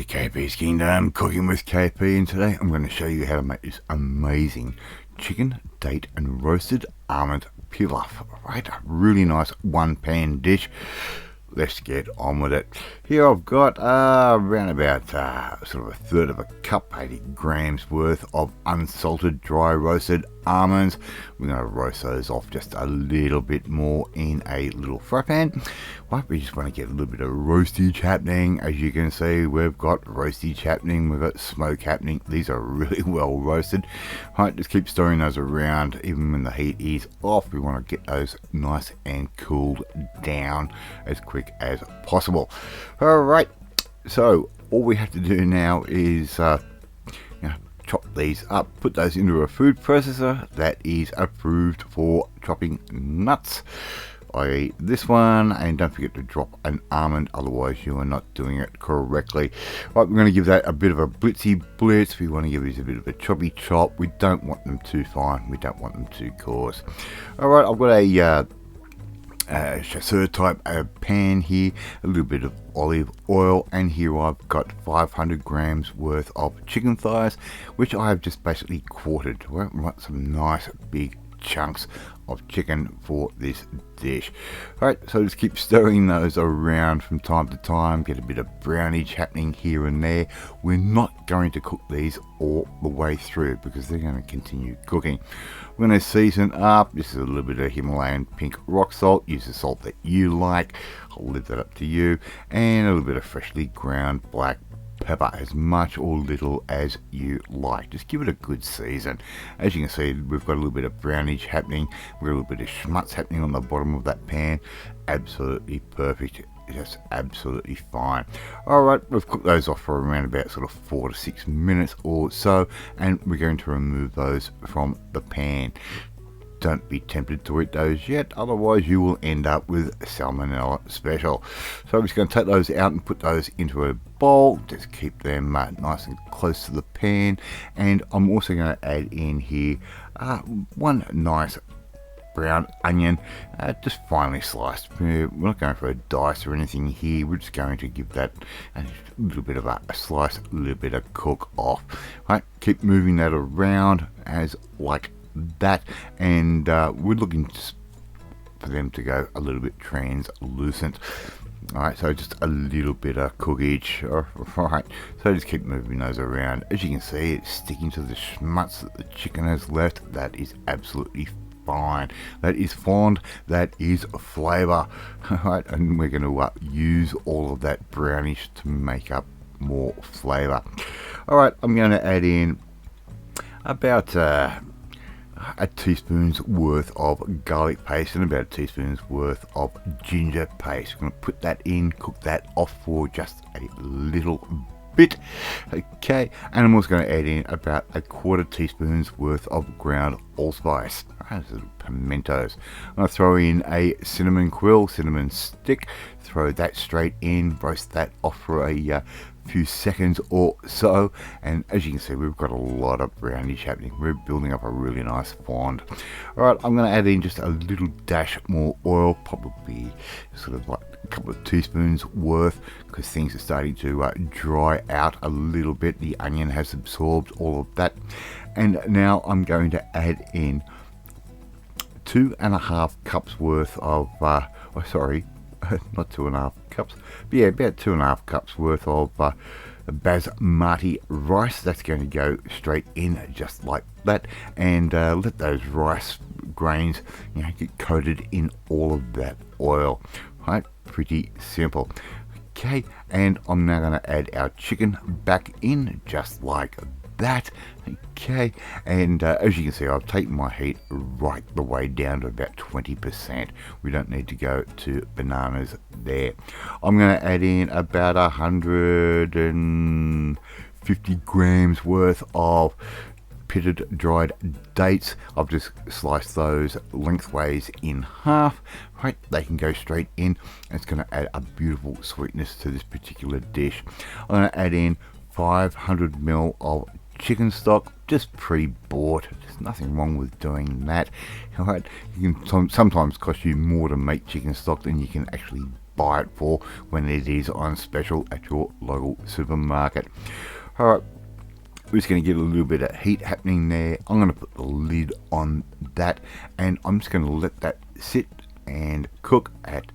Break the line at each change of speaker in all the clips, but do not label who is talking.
KP's Kingdom, cooking with KP, and today I'm going to show you how to make this amazing chicken, date and roasted almond pilaf. Right, a really nice one pan dish. Let's get on with it. Here I've got around about sort of a third of a cup, 80 grams worth of unsalted dry roasted almonds. We're going to roast those off just a little bit more in a little fry pan. Right, we just want to get a little bit of roastage happening. As you can see, we've got roastage happening, we've got smoke happening. These are really well roasted. Right, just keep stirring those around even when the heat is off. We want to get those nice and cooled down as quick as possible. Alright, so all we have to do now is chop these up, put those into a food processor that is approved for chopping nuts, i.e. this one, and don't forget to drop an almond, otherwise you are not doing it correctly. Right, we're going to give that a bit of a blitzy blitz. We want to give these a bit of a choppy chop. We don't want them too fine, we don't want them too coarse. Alright, I've got a chasseur type pan here, a little bit of olive oil, and here I've got 500 grams worth of chicken thighs, which I have just basically quartered. Well, right, some nice big chunks of chicken for this dish. Alright, so just keep stirring those around from time to time, get a bit of brownage happening here and there. We're not going to cook these all the way through because they're going to continue cooking. We're going to season up. This is a little bit of Himalayan pink rock salt. Use the salt that you like. I'll leave that up to you. And a little bit of freshly ground black pepper, as much or little as you like. Just give it a good season. As you can see, we've got a little bit of brownage happening. We've got a little bit of schmutz happening on the bottom of that pan. Absolutely perfect. Just absolutely fine. Alright, we've cooked those off for around about sort of 4 to 6 minutes or so, and we're going to remove those from the pan. Don't be tempted to eat those yet, otherwise you will end up with salmonella special. So I'm just going to take those out and put those into a bowl. Just keep them nice and close to the pan, and I'm also going to add in here one nice brown onion, just finely sliced. We're not going for a dice or anything here. We're just going to give that a little bit of a slice, a little bit of cook off. Right, keep moving that around as like that, and we're looking for them to go a little bit translucent. Alright, so just a little bit of cookage. Alright, so just keep moving those around. As you can see, it's sticking to the schmutz that the chicken has left. That is absolutely fine. That is fond. That is flavour. Alright, and we're going to use all of that brownish to make up more flavour. Alright, I'm going to add in about a teaspoon's worth of garlic paste and about a teaspoon's worth of ginger paste. We're going to put that in, cook that off for just a little bit. Okay, and I'm also going to add in about a quarter teaspoon's worth of ground allspice. Pimentos. I'm going to throw in a cinnamon quill, cinnamon stick, throw that straight in, roast that off for a few seconds or so, and as you can see, we've got a lot of brownish happening. We're building up a really nice fond. Alright, I'm going to add in just a little dash more oil, probably sort of like a couple of teaspoons worth, because things are starting to dry out a little bit. The onion has absorbed all of that, and now I'm going to add in 2.5 cups worth of not 2.5 cups, but yeah, about 2.5 cups worth of basmati rice. That's going to go straight in just like that, and let those rice grains, get coated in all of that oil. Right, pretty simple. Okay, and I'm now going to add our chicken back in just like that. Okay, and as you can see, I've taken my heat right the way down to about 20%. We don't need to go to bananas there. I'm going to add in about 150 grams worth of pitted dried dates. I've just sliced those lengthways in half. Right, they can go straight in. It's going to add a beautiful sweetness to this particular dish. I'm going to add in 500 ml of chicken stock, just pre-bought. There's nothing wrong with doing that. Alright, it can sometimes cost you more to make chicken stock than you can actually buy it for when it is on special at your local supermarket. Alright, we're just going to get a little bit of heat happening there. I'm going to put the lid on that, and I'm just going to let that sit and cook at,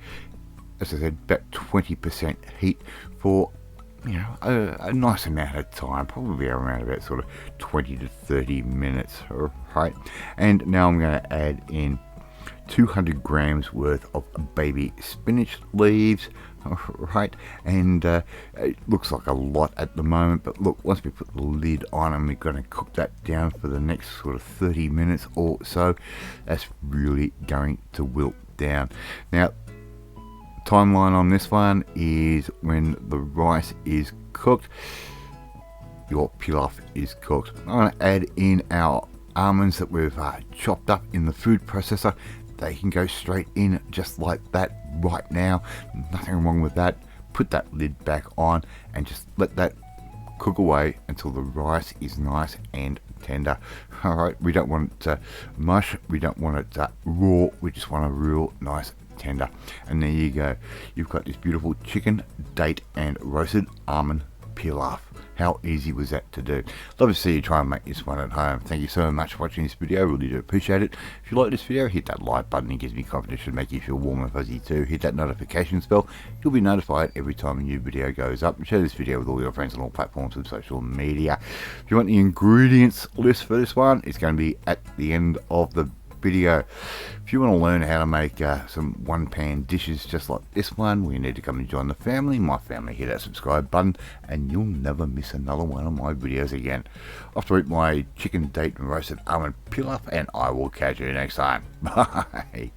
as I said, about 20% heat for a nice amount of time, probably around about sort of 20 to 30 minutes. Alright, and now I'm going to add in 200 grams worth of baby spinach leaves. Alright, and it looks like a lot at the moment, but look, once we put the lid on and we're going to cook that down for the next sort of 30 minutes or so, that's really going to wilt down. Now, timeline on this one is when the rice is cooked, your pilaf is cooked. I'm going to add in our almonds that we've chopped up in the food processor. They can go straight in just like that right now. Nothing wrong with that. Put that lid back on and just let that cook away until the rice is nice and tender. Alright, we don't want it mush, we don't want it raw, we just want a real nice tender. And there you go, you've got this beautiful chicken, date and roasted almond pilaf. How easy was that to do? Love to see you try and make this one at home. Thank you so much for watching this video, really do appreciate it. If you like this video, hit that like button, it gives me confidence to make you feel warm and fuzzy too. Hit that notification bell, you'll be notified every time a new video goes up. And share this video with all your friends on all platforms of social media. If you want the ingredients list for this one, it's going to be at the end of the video. If you want to learn how to make some one pan dishes just like this one, well, you need to come and join the family, my family. Hit that subscribe button and you'll never miss another one of my videos again. Off to eat my chicken, date and roasted almond pilaf, and I will catch you next time. Bye.